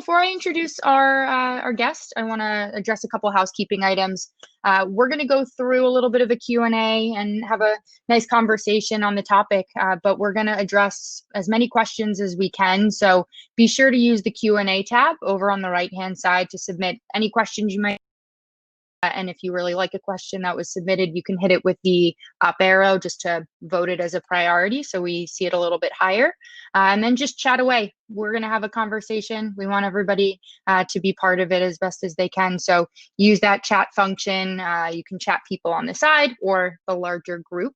before I introduce our guest, I want to address a couple housekeeping items. We're going to go through a little bit of a Q&A and have a nice conversation on the topic, but we're going to address as many questions as we can. So be sure to use the Q&A tab over on the right-hand side to submit any questions you might. And if you really like a question that was submitted, you can hit it with the up arrow just to vote it as a priority so we see it a little bit higher. And then just chat away. We're going to have a conversation. We want everybody to be part of it as best as they can. So use that chat function. You can chat people on the side or the larger group.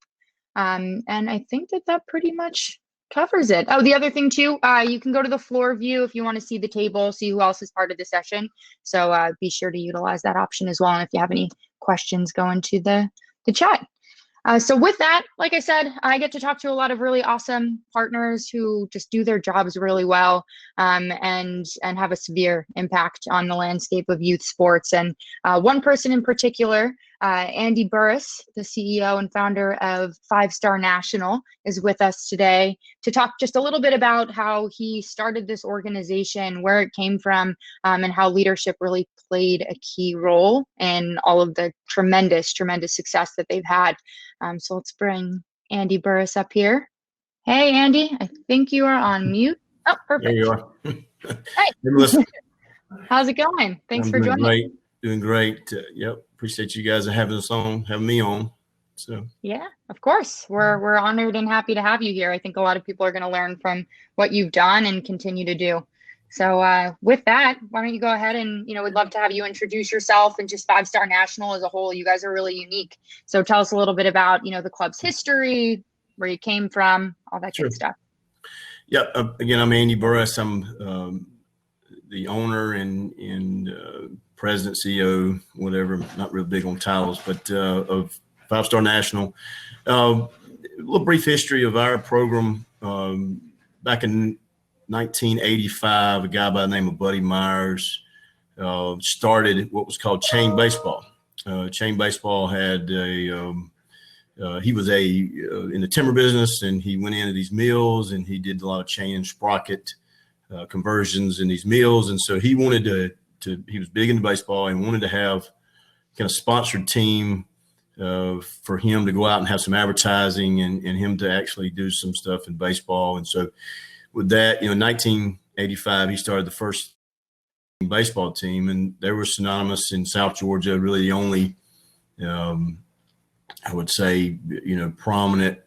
And I think that pretty much covers it. Oh, the other thing too, you can go to the floor view if you want to see the table, see who else is part of the session. So be sure to utilize that option as well. And if you have any questions, go into the chat. So with that, like I said, I get to talk to a lot of really awesome partners who just do their jobs really well, and have a severe impact on the landscape of youth sports. And one person in particular, Andy Burris, the CEO and founder of 5-Star National, is with us today to talk just a little bit about how he started this organization, where it came from, and how leadership really played a key role in all of the tremendous success that they've had. So let's bring Andy Burris up here. Hey, Andy, I think you are on mute. Oh, perfect. There you are. Hey. How's it going? Thanks for joining. Doing great. Yep. Appreciate you guys having me on. So yeah, of course. We're honored and happy to have you here. I think a lot of people are going to learn from what you've done and continue to do. So with that, why don't you go ahead and, we'd love to have you introduce yourself and just 5-Star National as a whole. You guys are really unique. So tell us a little bit about, the club's history, where you came from, all that good stuff. Yep. Again, I'm Andy Burris. I'm the owner and president, CEO, whatever. Not real big on titles, but of 5-Star National. A little brief history of our program. Back in 1985, a guy by the name of Buddy Myers started what was called chain baseball. Chain baseball had he was in the timber business, and he went into these mills and he did a lot of chain and sprocket conversions in these mills. And so he wanted he was big into baseball and wanted to have kind of sponsored team for him to go out and have some advertising and him to actually do some stuff in baseball. And so with that, in 1985, he started the first baseball team, and they were synonymous in South Georgia, really the only, I would say, prominent,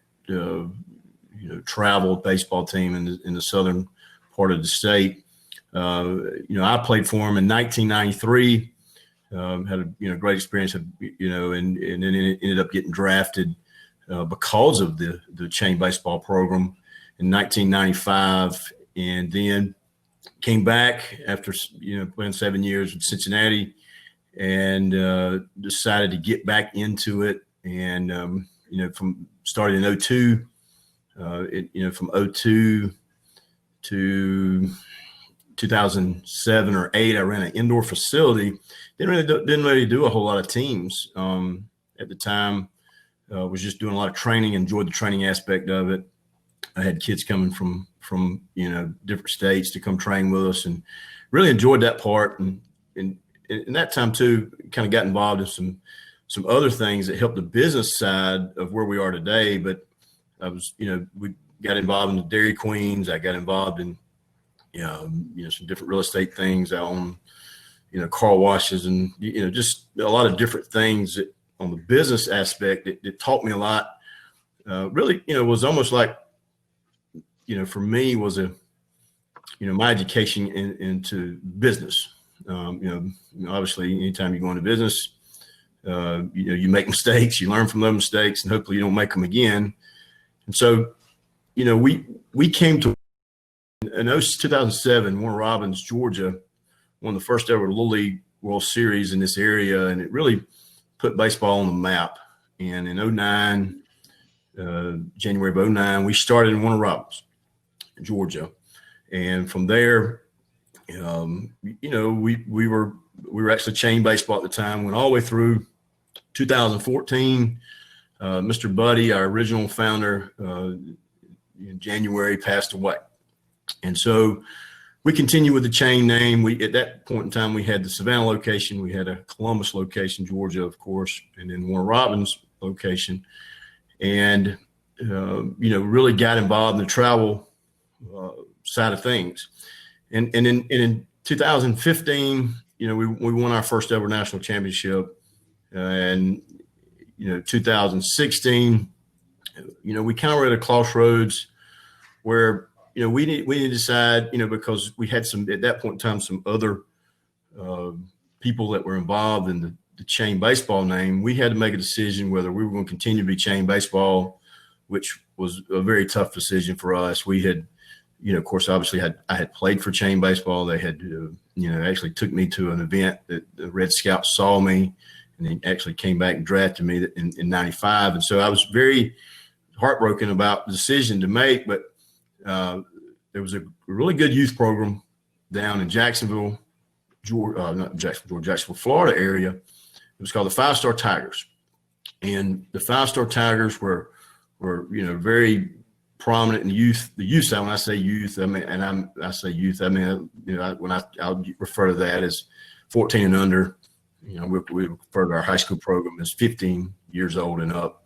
travel baseball team in the southern part of the state. I played for him in 1993, had a great experience, and then ended up getting drafted because of the chain baseball program in 1995, and then came back after playing 7 years with Cincinnati, and decided to get back into it. And from starting in 02, from 02 to 2007 or 8, I ran an indoor facility. Didn't really do a whole lot of teams at the time. Was just doing a lot of training. Enjoyed the training aspect of it. I had kids coming from different states to come train with us, and really enjoyed that part. And in that time too, kind of got involved in some other things that helped the business side of where we are today. But I was, we got involved in the Dairy Queens. I got involved in some different real estate things. I own car washes, and just a lot of different things that on the business aspect that taught me a lot. Really, was almost like, for me was my education into business. Obviously anytime you go into business, you make mistakes, you learn from those mistakes, and hopefully you don't make them again. And so, we came to, in 2007, Warner Robins, Georgia, won the first ever Little League World Series in this area. And it really put baseball on the map. And in 09, January of 09, we started in Warner Robins, Georgia. And from there, we were actually chain baseball at the time, went all the way through 2014. Mr. Buddy, our original founder, in January passed away. And so we continue with the chain name. At that point in time, we had the Savannah location, we had a Columbus location, Georgia, of course, and then Warner Robins location, and really got involved in the travel side of things. And in 2015, we won our first ever national championship, and 2016, we kind of were at a crossroads where we need to decide, because we had at that point in time, some other people that were involved in the chain baseball name. We had to make a decision whether we were going to continue to be chain baseball, which was a very tough decision for us. We had, of course, obviously I had played for chain baseball. They had, actually took me to an event that the Red Scouts saw me, and they actually came back and drafted me in 95. And so I was very heartbroken about the decision to make, but there was a really good youth program down in Jacksonville, Jacksonville, Florida area. It was called the 5-Star Tigers. And the 5-Star Tigers were very prominent in the youth side. When I say youth, I mean, I say youth, I mean, I'll refer to that as 14 and under. We refer to our high school program as 15 years old and up,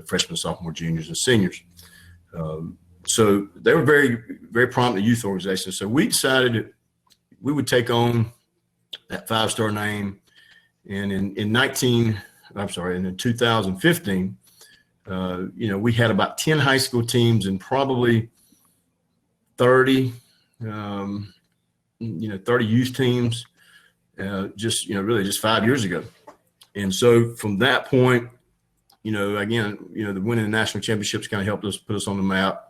freshmen, sophomore, juniors, and seniors. So they were very, very prominent youth organizations. So we decided that we would take on that 5-Star name. And in 2015, we had about 10 high school teams and probably 30 youth teams, really just 5 years ago. And so from that point, again, the winning the national championships kind of helped us put us on the map.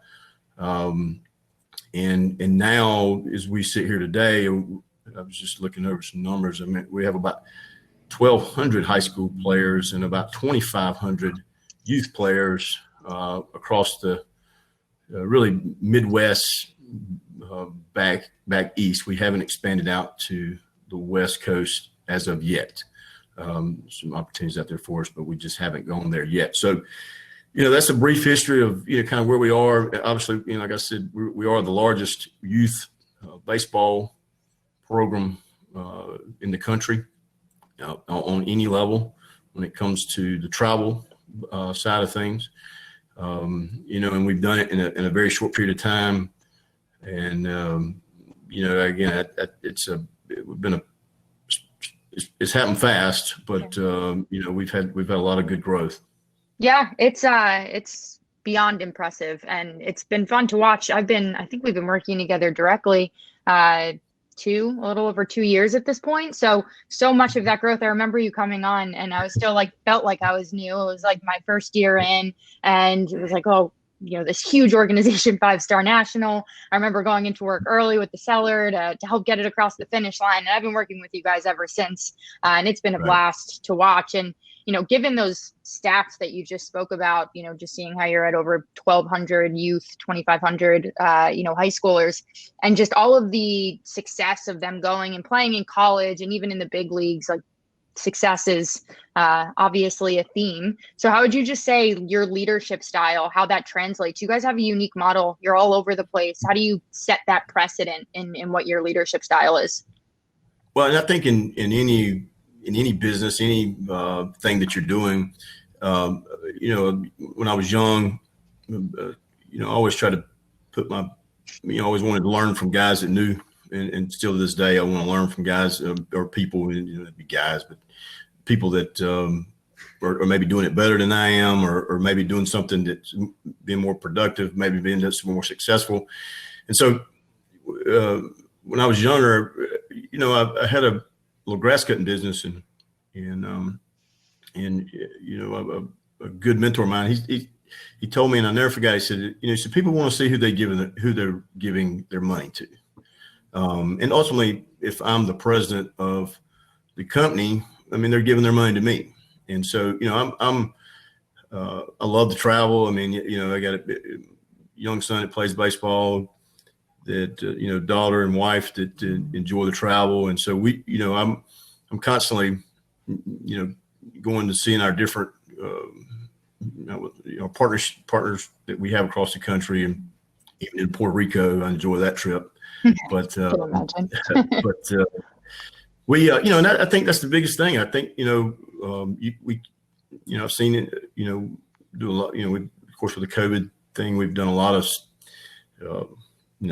And now, as we sit here today, I was just looking over some numbers. I mean, we have about 1,200 high school players and about 2,500 youth players across the really Midwest, back east. We haven't expanded out to the West Coast as of yet. Some opportunities out there for us, but we just haven't gone there yet. So, that's a brief history of kind of where we are. Obviously, like I said, we are the largest youth baseball program in the country on any level when it comes to the travel side of things. And we've done it in a very short period of time. And again, it's happened fast, but we've had a lot of good growth. Yeah, it's beyond impressive, and it's been fun to watch. I think we've been working together directly a little over 2 years at this point. So much of that growth. I remember you coming on, and I was still felt like I was new. It was like my first year in, and it was like, oh, this huge organization, 5-Star National. I remember going into work early with the seller to help get it across the finish line. And I've been working with you guys ever since. And it's been a blast to watch. And, given those stats that you just spoke about, just seeing how you're at over 1,200 youth, 2,500, high schoolers, and just all of the success of them going and playing in college and even in the big leagues, success is obviously a theme. So how would you just say your leadership style, how that translates? You guys have a unique model. You're all over the place. How do you set that precedent in what your leadership style is? Well, and I think in any business, any thing that you're doing, when I was young, I always tried to put always wanted to learn from guys that knew. And still to this day, I want to learn from guys or people, it'd be guys, but people that are maybe doing it better than I am, or maybe doing something that's being more productive, maybe being just more successful. And so when I was younger, I had a little grass cutting business, and a good mentor of mine, he told me, and I never forgot, he said, so people want to see who they're giving their money to. And ultimately, if I'm the president of the company, I mean, they're giving their money to me. And so, I love to travel. I mean, I got a young son that plays baseball, that, daughter and wife that enjoy the travel. And so I'm constantly, going to seeing our different, partners that we have across the country, and even in Puerto Rico. I enjoy that trip. but Can imagine. but we and I think that's the biggest thing. I think we I've seen it do a lot. Of course, with the COVID thing, we've done a lot of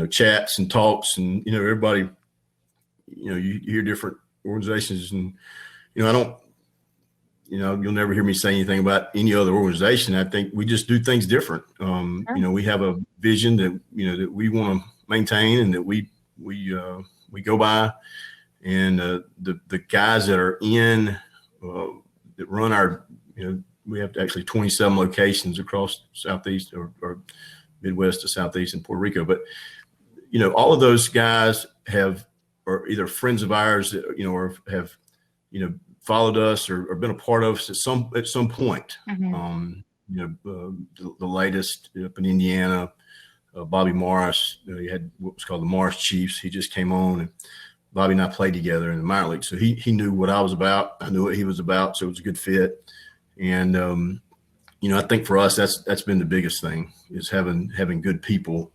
chats and talks, and everybody, you hear different organizations, and I don't, you'll never hear me say anything about any other organization. I think we just do things different. Sure. We have a vision that that we want to maintain, and that we go by, and the guys that are in that run our, we have actually 27 locations across Southeast or Midwest to Southeast in Puerto Rico, but all of those guys are either friends of ours that, or have followed us or been a part of us at some point. Mm-hmm. The latest up in Indiana, Bobby Morris, he had what was called the Morris Chiefs. He just came on, and Bobby and I played together in the minor league. So he knew what I was about. I knew what he was about. So it was a good fit. And, I think for us, that's been the biggest thing, is having good people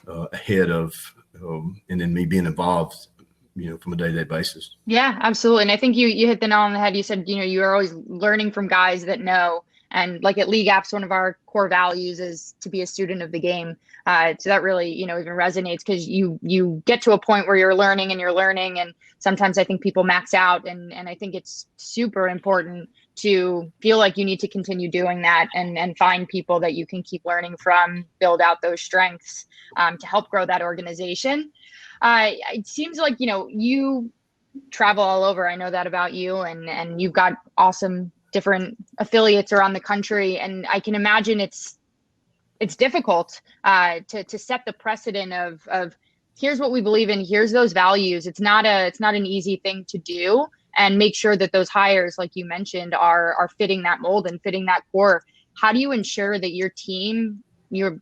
ahead of, and then me being involved, from a day-to-day basis. Yeah, absolutely. And I think you hit the nail on the head. You said, you're always learning from guys that know. And like at League Apps, one of our core values is to be a student of the game. So that really, even resonates, because you get to a point where you're learning. And sometimes I think people max out. And I think it's super important to feel like you need to continue doing that and find people that you can keep learning from, build out those strengths to help grow that organization. It seems like, you travel all over. I know that about you, and you've got awesome different affiliates around the country. And I can imagine it's difficult to set the precedent of here's what we believe in, here's those values. It's not an easy thing to do, and make sure that those hires, like you mentioned, are fitting that mold and fitting that core. How do you ensure that your team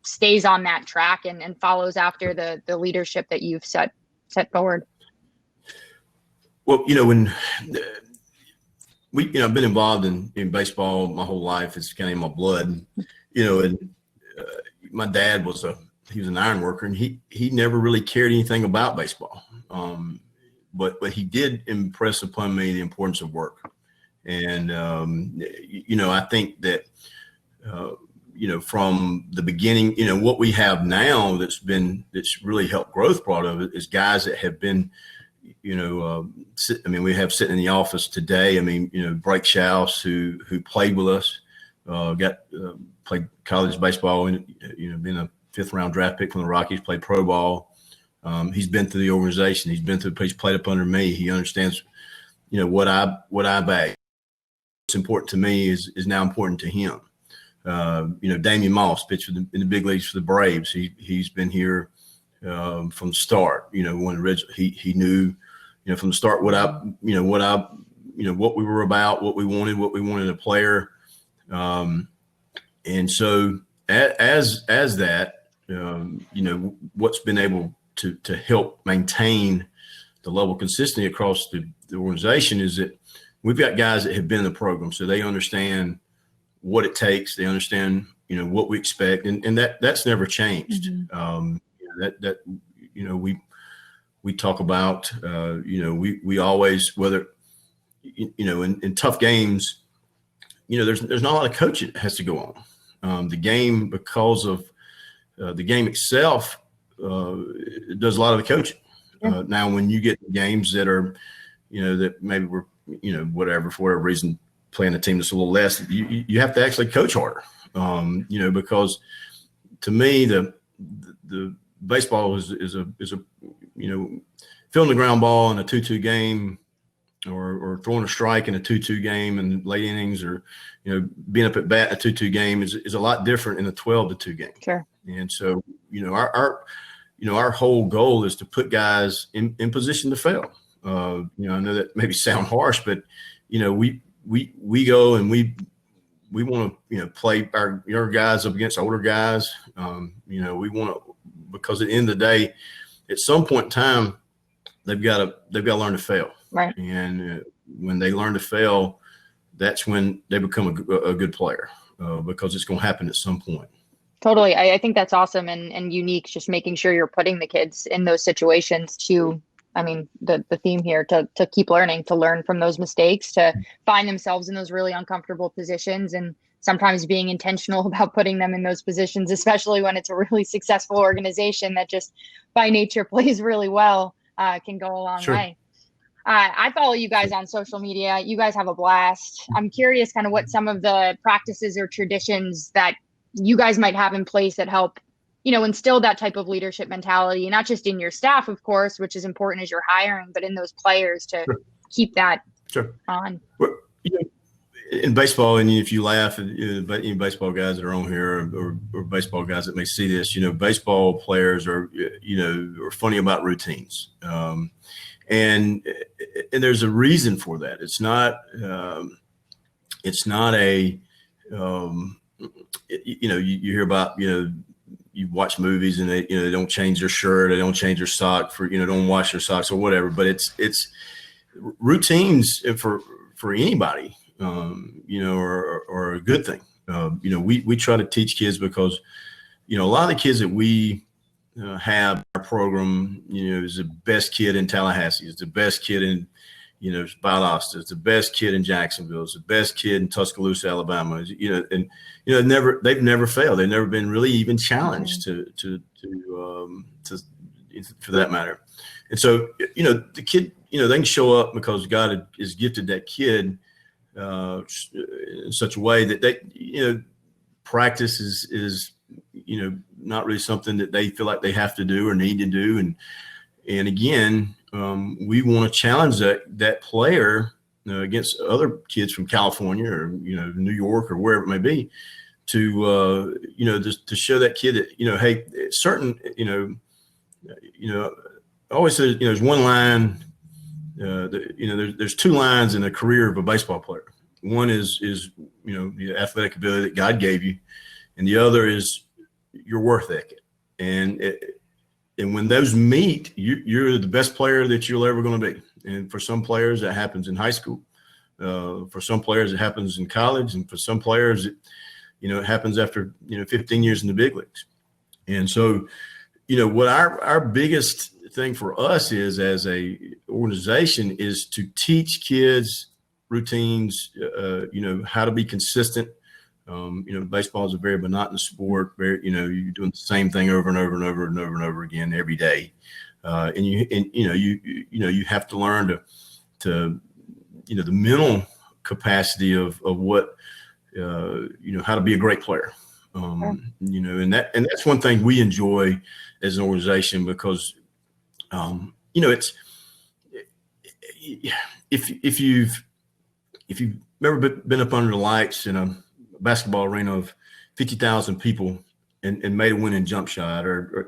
stays on that track and follows after the leadership that you've set forward? Well, when I've been involved in baseball my whole life. It's kind of in my blood, and my dad he was an iron worker, and he never really cared anything about baseball. But he did impress upon me the importance of work. And, I think that, from the beginning, what we have now that's really helped growth part of it is guys that have been, we have sitting in the office today. Blake Schaus, who played with us, played college baseball, and, been a 5th round draft pick from the Rockies, played pro ball. He's been through the organization. He's played up under me. He understands, what I bag. What's important to me is now important to him. Damian Moss pitched in the big leagues for the Braves. He's been here from the start. He knew, from the start what we were about, what we wanted a player. And so as that, what's been able to help maintain the level of consistency across the organization is that we've got guys that have been in the program, so they understand what it takes. They understand, what we expect, and that's never changed. Mm-hmm. We talk about, we always, whether, in tough games, there's not a lot of coaching that has to go on. The game, because of the game itself, it does a lot of the coaching. Yeah. Now, when you get games that are, that maybe we're, for whatever reason, playing a team that's a little less, you have to actually coach harder, because to me, the baseball is a filling the ground ball in a 2-2 game, or throwing a strike in a 2-2 game in late innings, or, being up at bat in a 2-2 game is a lot different in a 12-2 game. Sure. And so, our whole goal is to put guys in position to fail. I know that maybe sound harsh, but, we go and we want to, play our younger guys up against older guys. We want to, because at the end of the day, at some point in time, they've got to learn to fail. Right. And when they learn to fail, that's when they become a good player, because it's going to happen at some point. Totally. I think that's awesome and unique, just making sure you're putting the kids in those situations to, I mean, the theme here to keep learning, to learn from those mistakes, to find themselves in those really uncomfortable positions, and sometimes being intentional about putting them in those positions, especially when it's a really successful organization that just by nature plays really well, can go a long Sure. way. I follow you guys on social media. You guys have a blast. I'm curious kind of what some of the practices or traditions that you guys might have in place that help, instill that type of leadership mentality, not just in your staff, of course, which is important as you're hiring, but in those players to Sure. keep that Sure. on. Well, in baseball, and if you laugh at baseball guys that are on here, or baseball guys that may see this, baseball players are funny about routines, and there's a reason for that. It's not a you hear about you watch movies and they don't change their shirt, they don't change their sock for don't wash their socks or whatever, but it's routines for anybody. Or a good thing. We try to teach kids because, a lot of the kids that we have our program, is the best kid in Tallahassee, is the best kid in, Valdosta, is the best kid in Jacksonville, is the best kid in Tuscaloosa, Alabama, they've never failed. They've never been really even challenged to for that matter. And so, the kid, they can show up because God has gifted that kid in such a way that they, practice is not really something that they feel like they have to do or need to do. And again, we want to challenge that player against other kids from California or, New York or wherever it may be to, just to show that kid that, hey, certain, I always say, there's one line. There's two lines in the career of a baseball player. One is the athletic ability that God gave you, and the other is your worth ethic. And when those meet, you're the best player that you're ever going to be. And for some players, that happens in high school. For some players, it happens in college, and for some players, it happens after 15 years in the big leagues. And so, what our biggest thing for us is as a organization is to teach kids routines, how to be consistent. Baseball is a very monotonous sport. You're doing the same thing over and over and over and over and over again every day. And you have to learn to the mental capacity of what, how to be a great player. And that's one thing we enjoy as an organization because, it's if you've ever been up under the lights in a basketball arena of 50,000 people and made a winning jump shot or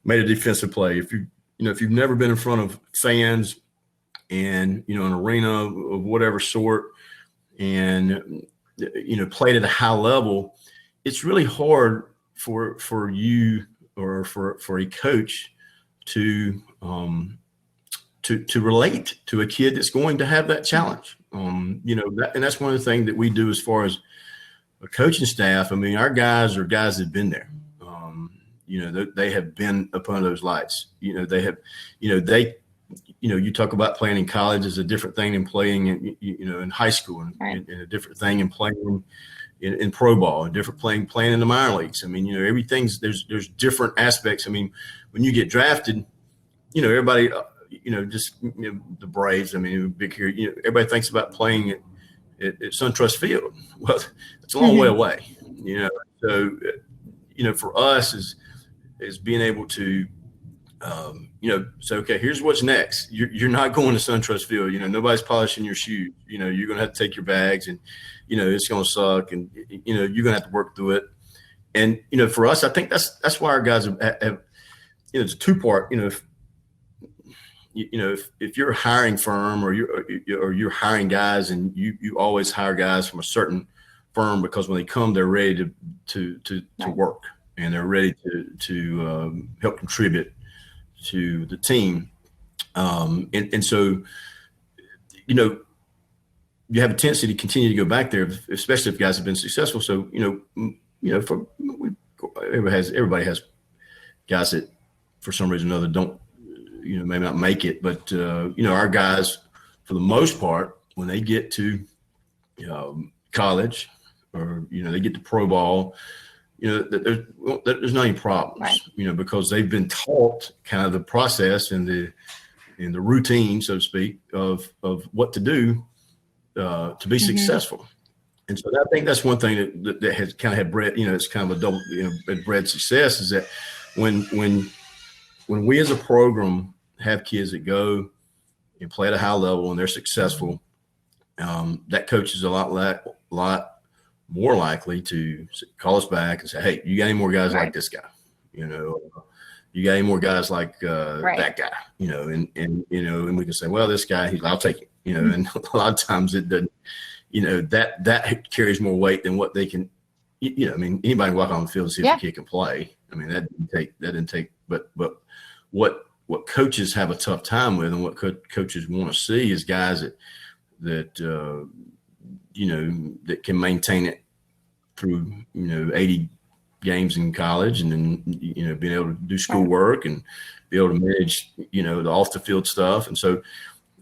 made a defensive play, if you've never been in front of fans and an arena of whatever sort and played at a high level, it's really hard for you or for a coach to relate to a kid that's going to have that challenge. And that's one of the things that we do as far as a coaching staff. I mean, our guys are guys that've been there. They have been upon those lights. They have, you talk about playing in college is a different thing than playing in high school and a different thing in playing in pro ball, a different playing in the minor leagues. I mean, everything's there's different aspects. I mean, when you get drafted, everybody, the Braves, I mean, big here, everybody thinks about playing at SunTrust Field. Well, it's a long way away, So, for us is being able to, say, okay, here's what's next. You're not going to SunTrust Field. Nobody's polishing your shoes. You're going to have to take your bags and, it's going to suck and, you're going to have to work through it. And, for us, I think that's why our guys have it's a two-part, if you're a hiring firm or you're hiring guys and you always hire guys from a certain firm because when they come, they're ready to work and they're ready to help contribute to the team. And so, you have a tendency to continue to go back there, especially if guys have been successful. So, we everybody has guys that for some reason or another don't, may not make it. But, our guys, for the most part, when they get to college or, they get to pro ball, there's not any problems, right. Because they've been taught kind of the process and the routine, so to speak, of what to do to be successful. And so I think that's one thing that has kind of had bred, it's kind of a double, bred success, is that when we as a program have kids that go and play at a high level and they're successful, that coach is a lot more likely to call us back and say, hey, you got any more guys like this guy? You got any more guys like that guy? And we can say, well, this guy, I'll take it. And a lot of times it doesn't. That carries more weight than what they can. Anybody can walk on the field and see if a kid can play. That didn't take. But what coaches have a tough time with, and what coaches want to see, is guys that can maintain it through 80 games in college, and then being able to do schoolwork and be able to manage the off the field stuff. And so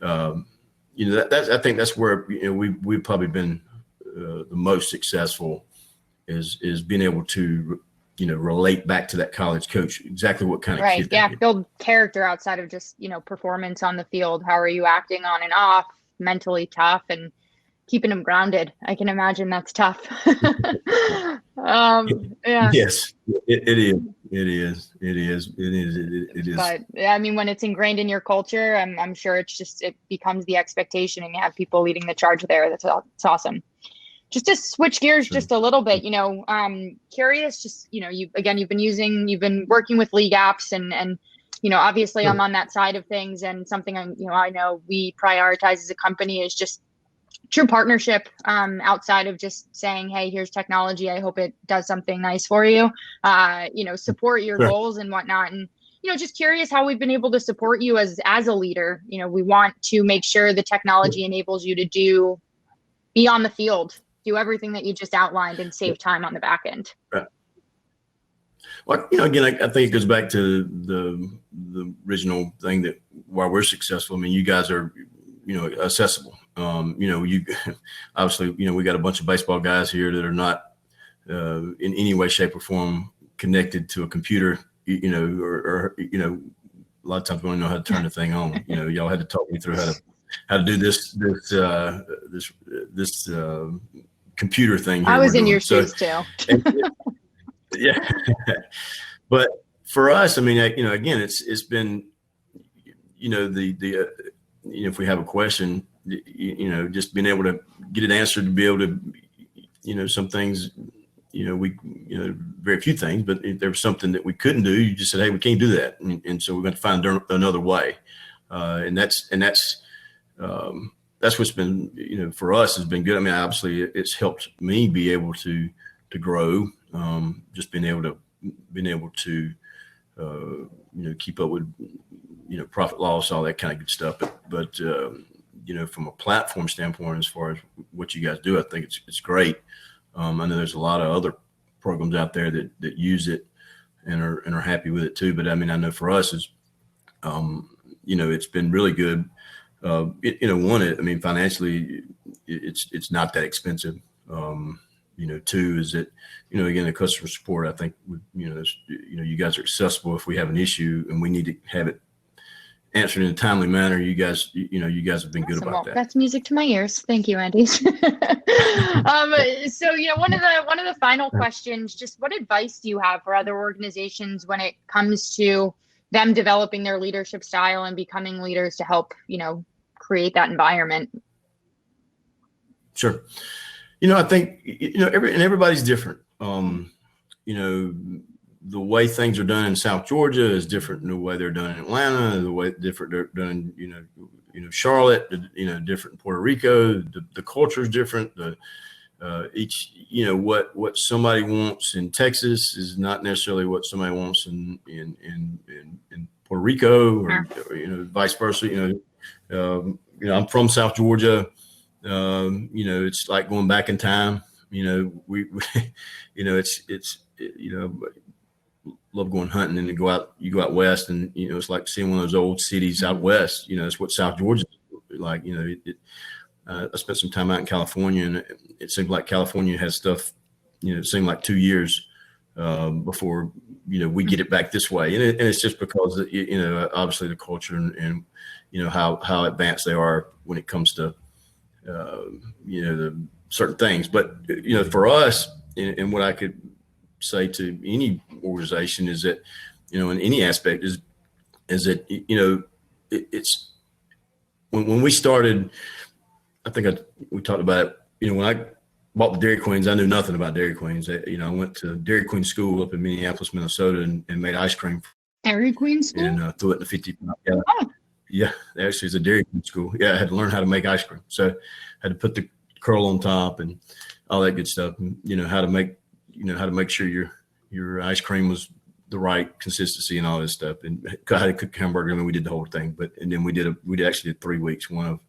I think that's where we've probably been the most successful, is being able to relate back to that college coach exactly what kind of kid. Yeah, build character outside of just performance on the field. How are you acting on and off? Mentally tough and keeping them grounded. I can imagine that's tough. Yeah. Yes, it is. But when it's ingrained in your culture, I'm sure it becomes the expectation, and you have people leading the charge there. That's awesome. Just to switch gears just a little bit, curious, just, you've been working with league apps and obviously I'm on that side of things, and something I know we prioritize as a company is just true partnership, outside of just saying, hey, here's technology, I hope it does something nice for you, support your goals and whatnot. And, just curious how we've been able to support you as a leader. We want to make sure the technology enables you to be on the field, do everything that you just outlined, and save time on the back end. Right. Well, again, I think it goes back to the original thing, that why we're successful. You guys are, accessible. You obviously, we got a bunch of baseball guys here that are not in any way, shape, or form connected to a computer, or a lot of times we don't know how to turn the thing on. Y'all had to talk me through how to do this computer thing here. I was in your shoes too. Yeah. But for us, again, it's been, if we have a question, just being able to get it answered, to be able to, some things, very few things, but if there was something that we couldn't do, you just said, hey, we can't do that. And so we're going to find another way. And that's what's been, for us has been good. Obviously it's helped me be able to grow, just being able to, keep up with, profit loss, all that kind of good stuff. But from a platform standpoint, as far as what you guys do, I think it's great. I know there's a lot of other programs out there that use it and are happy with it too. But I know for us is, it's been really good. Financially, it's not that expensive. Two is that, again, the customer support, I think, you guys are accessible if we have an issue and we need to have it answered in a timely manner. You guys have been good about that. That's music to my ears. Thank you, Andy. So, one of the final questions, just what advice do you have for other organizations when it comes to them developing their leadership style and becoming leaders to help, create that environment? Sure. I think, everybody's different. The way things are done in South Georgia is different than the way they're done in Atlanta, the way different they're done, Charlotte, different in Puerto Rico. The culture is different. Each, what somebody wants in Texas is not necessarily what somebody wants in Puerto Rico, or vice versa. I'm from South Georgia. It's like going back in time. We it's love going hunting, and you go out west, and it's like seeing one of those old cities out west. It's what South Georgia is like. I spent some time out in California, and it seems like California has stuff. It seemed like 2 years before we get it back this way, and it's just because obviously the culture and how advanced they are when it comes to the certain things. But for us, and what I could say to any organization is that in any aspect is that it's when we started. I think we talked about it. When I bought the Dairy Queens, I knew nothing about Dairy Queens. I went to Dairy Queen school up in Minneapolis, Minnesota, and made ice cream. Dairy Queen school? And threw it in the 50. Yeah, actually, it's a Dairy Queen school. Yeah, I had to learn how to make ice cream. So I had to put the curl on top and all that good stuff. And, how to make sure your ice cream was the right consistency and all this stuff. And how to cook hamburger. I mean, we did the whole thing. And then we actually did 3 weeks, one of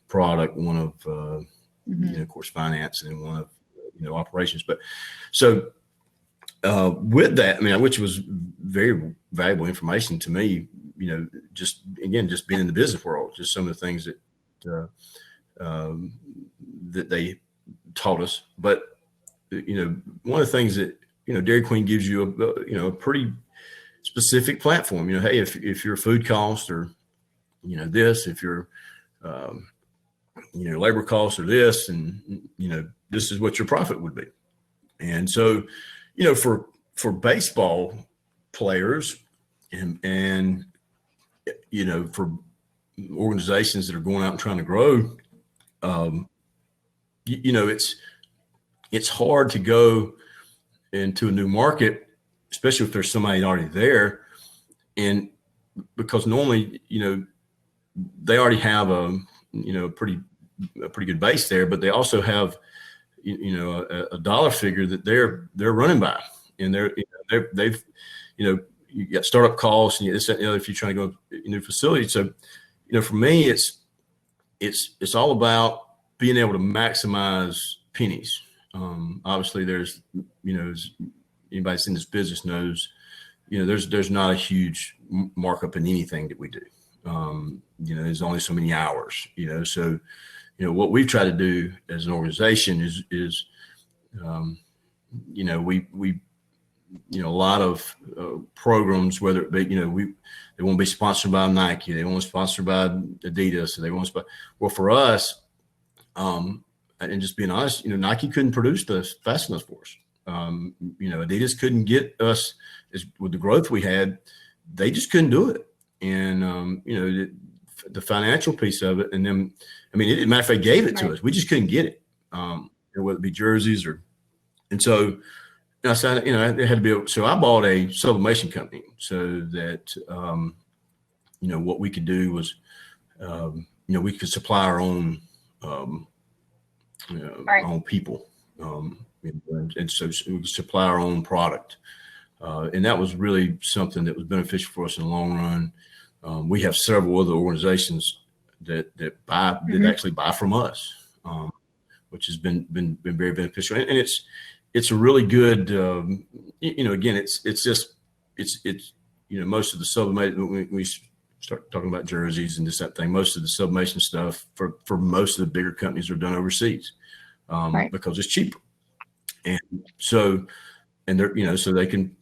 product, one of of course finance, and then one of operations. But so with that, I mean, which was very valuable information to me, just being in the business world, just some of the things that that they taught us. But one of the things that Dairy Queen gives you a pretty specific platform. Hey, if your food cost or this, if your labor costs are this, and this is what your profit would be. And so for baseball players and for organizations that are going out and trying to grow, it's hard to go into a new market, especially if there's somebody already there, and because normally they already have a pretty good base there, but they also have a dollar figure that they're running by, and they've you got startup costs and this, that, and the other if you're trying to go to a new facility. So for me it's all about being able to maximize pennies. Obviously there's as anybody that's in this business knows, there's not a huge markup in anything that we do. There's only so many hours, so what we've tried to do as an organization is we a lot of programs, whether it be they want to be sponsored by Nike, they want to be sponsored by Adidas, they want to well, for us, and just being honest, Nike couldn't produce the fast enough for us. Adidas couldn't get us with the growth we had. They just couldn't do it. And the financial piece of it, and then matter of fact, gave it to us. We just couldn't get it, whether it be jerseys and so I said, it had to be. So I bought a sublimation company so that what we could do was we could supply our own our own people, and so we could supply our own product, and that was really something that was beneficial for us in the long run. We have several other organizations that actually buy from us, which has been very beneficial, and it's a really good. Again, it's just most of the sublimation when we start talking about jerseys and this that thing. Most of the sublimation stuff for most of the bigger companies are done overseas because it's cheaper, and so they're so they can.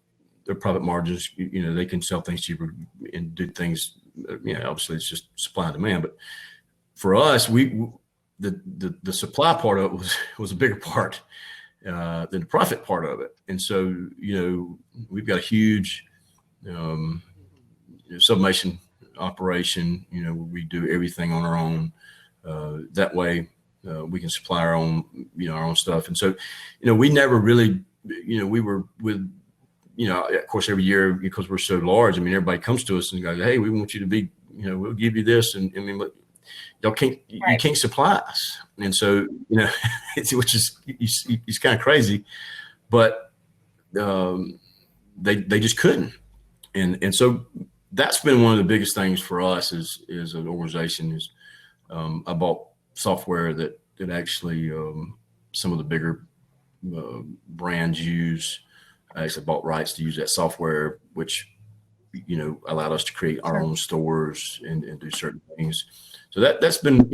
Their profit margins, they can sell things cheaper and do things. Obviously it's just supply and demand. But for us, the supply part of it was a bigger part than the profit part of it. And so we've got a huge sublimation operation. We do everything on our own. That way we can supply our own our own stuff. And so we never really we were with. Of course, every year, because we're so large, everybody comes to us and goes, "Hey, we want you to be, we'll give you this." And but y'all can't, you can't supply us. And so, which is kind of crazy, but they just couldn't. And so that's been one of the biggest things for us as an organization is I bought software that actually some of the bigger brands use. I actually bought rights to use that software, which, allowed us to create our own stores and do certain things. So that's been,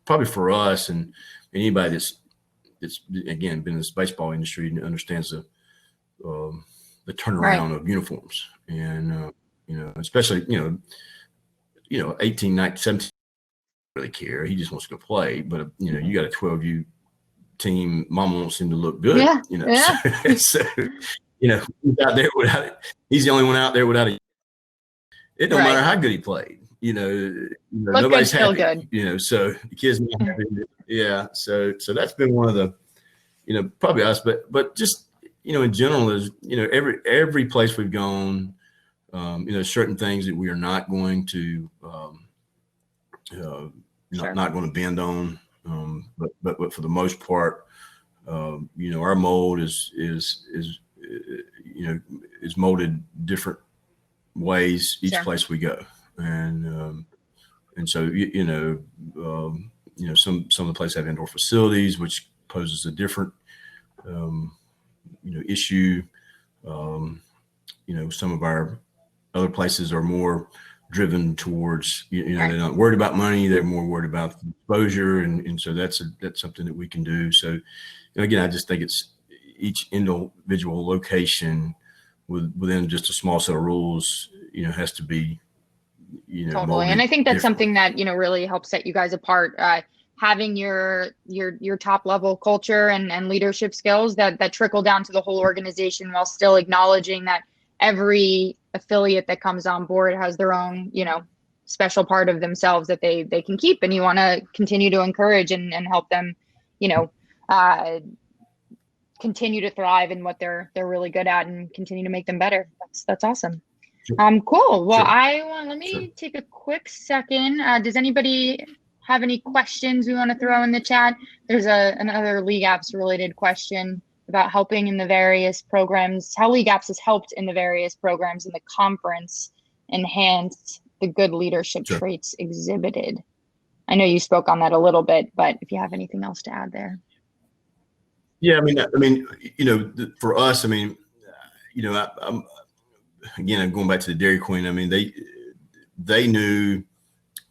probably for us and anybody that's again been in this baseball industry and understands the turnaround of uniforms, and especially 18, 19, 17 really care. He just wants to go play, but you got a 12U team. Mama wants him to look good. So he's out there without it. He's the only one out there without it. It don't matter how good he played. Nobody's happy. Good. So the kids not happy. Yeah. So that's been one of the, probably us, but just in general is every place we've gone, certain things that we are not going to not going to bend on, but for the most part, our mold is molded different ways each place we go, and so some of the places have indoor facilities, which poses a different issue. Some of our other places are more driven towards they're not worried about money, they're more worried about exposure, and so that's something that we can do. So again, I just think it's each individual location within just a small set of rules has to be totally. And I think that's something that really helps set you guys apart, having your top level culture and leadership skills that trickle down to the whole organization, while still acknowledging that every affiliate that comes on board has their own special part of themselves that they can keep, and you want to continue to encourage and help them continue to thrive in what they're really good at and continue to make them better. That's awesome. Cool. Well, let me take a quick second. Does anybody have any questions we want to throw in the chat? There's another League Apps related question about helping in the various programs, how League Apps has helped in the various programs in the conference enhance the good leadership traits exhibited. I know you spoke on that a little bit, but if you have anything else to add there. Yeah, I mean, for us, I'm going back to the Dairy Queen. I mean, they knew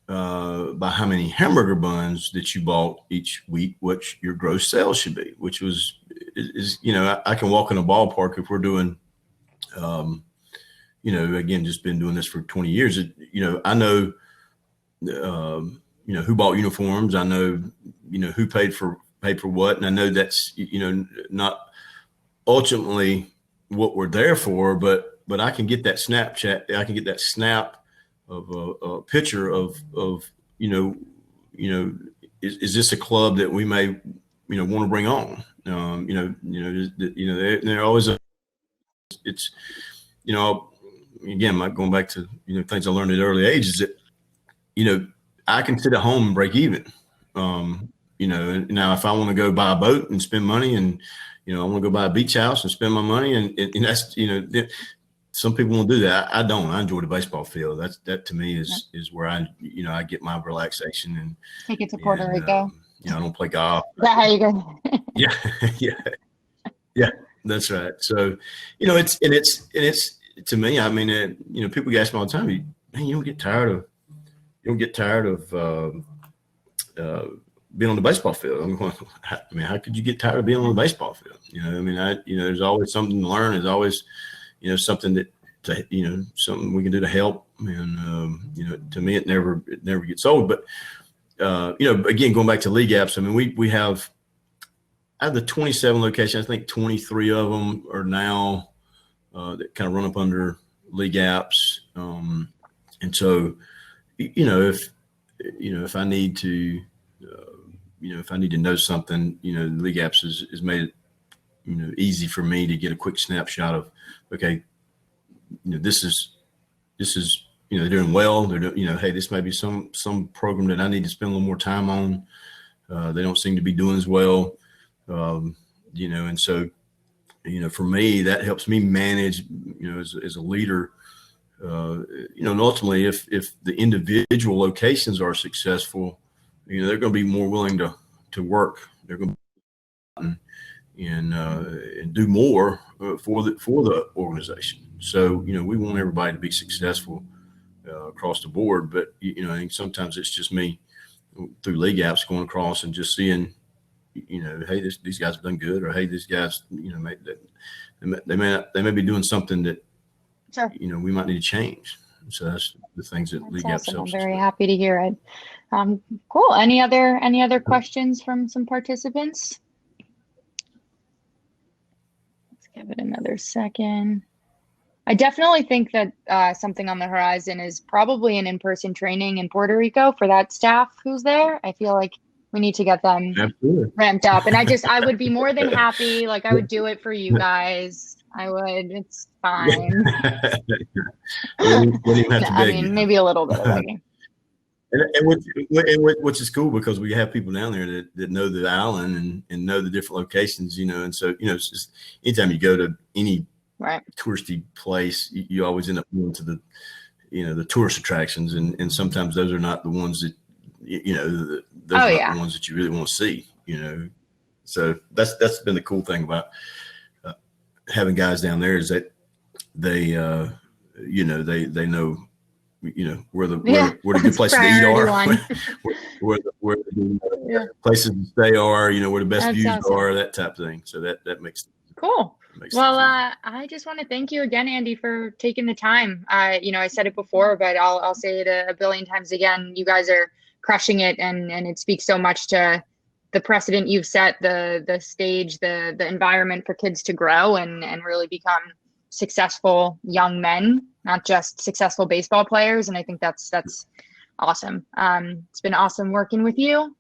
by how many hamburger buns that you bought each week, what your gross sales should be, which is I can walk in a ballpark if we're doing, again, just been doing this for 20 years. I know, who bought uniforms. I know, who paid for what. And I know that's, not ultimately what we're there for, but I can get that Snapchat. I can get that snap of a picture of is this a club that we may, want to bring on? They're always it's, again, going back to, things I learned at early age is that, I can sit at home and break even. Now if I want to go buy a boat and spend money and, I want to go buy a beach house and spend my money and that's, some people won't do that. I don't. I enjoy the baseball field. That to me is where I get my relaxation and take it to Puerto Rico. I don't play golf. Is that how you go? Yeah, that's right. So, it's to me, I mean, people ask me all the time, man, you don't get tired of being on the baseball field. I'm going, how could you get tired of being on the baseball field? There's always something to learn. There's always, something something we can do to help. And, to me, it never gets old. But, again, going back to League Apps, I mean, we have, out of the 27 locations, I think 23 of them are now that kind of run up under League Apps. And so, if I need to, if I need to know something, League Apps has made it, easy for me to get a quick snapshot of, okay, this is, they're doing well. They're doing, hey, this may be some program that I need to spend a little more time on. They don't seem to be doing as well. And so, for me, that helps me manage, as a leader, and ultimately if the individual locations are successful, they're going to be more willing to work. They're going to and do more for the organization. So, we want everybody to be successful across the board. But, I think sometimes it's just me through league apps going across and just seeing, hey, these guys have done good, or hey, these guys, they may be doing something that, Sure. we might need to change. So that's the things that league apps Awesome. I'm helps very us happy to hear it. Cool. Any other questions from some participants? Let's give it another second. I definitely think that something on the horizon is probably an in-person training in Puerto Rico for that staff who's there. I feel like we need to get them ramped up. And I would be more than happy. Like, I would do it for you guys. I would. It's fine. I mean, maybe a little bit of begging. And which is cool, because we have people down there that know the island and know the different locations, and so, it's just anytime you go to any touristy place, you always end up going to the, the tourist attractions, and sometimes those are not the ones that, those are not the ones that you really want to see, So that's been the cool thing about having guys down there, is that they know, where the good places to eat are, where the places to stay are, where the best views are, that type of thing. So that makes cool. Well, I just want to thank you again, Andy, for taking the time. I said it before, but I'll say it a billion times again. You guys are crushing it, and it speaks so much to the precedent you've set, the stage, the environment for kids to grow and really become successful young men, not just successful baseball players. And I think that's awesome. It's been awesome working with you.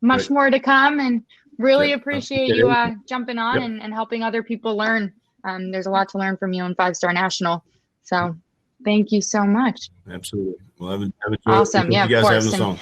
Much more to come, and really appreciate you jumping on and helping other people learn. There's a lot to learn from you in 5-Star National. So thank you so much. Absolutely. Well, I've enjoyed awesome. you guys having us on.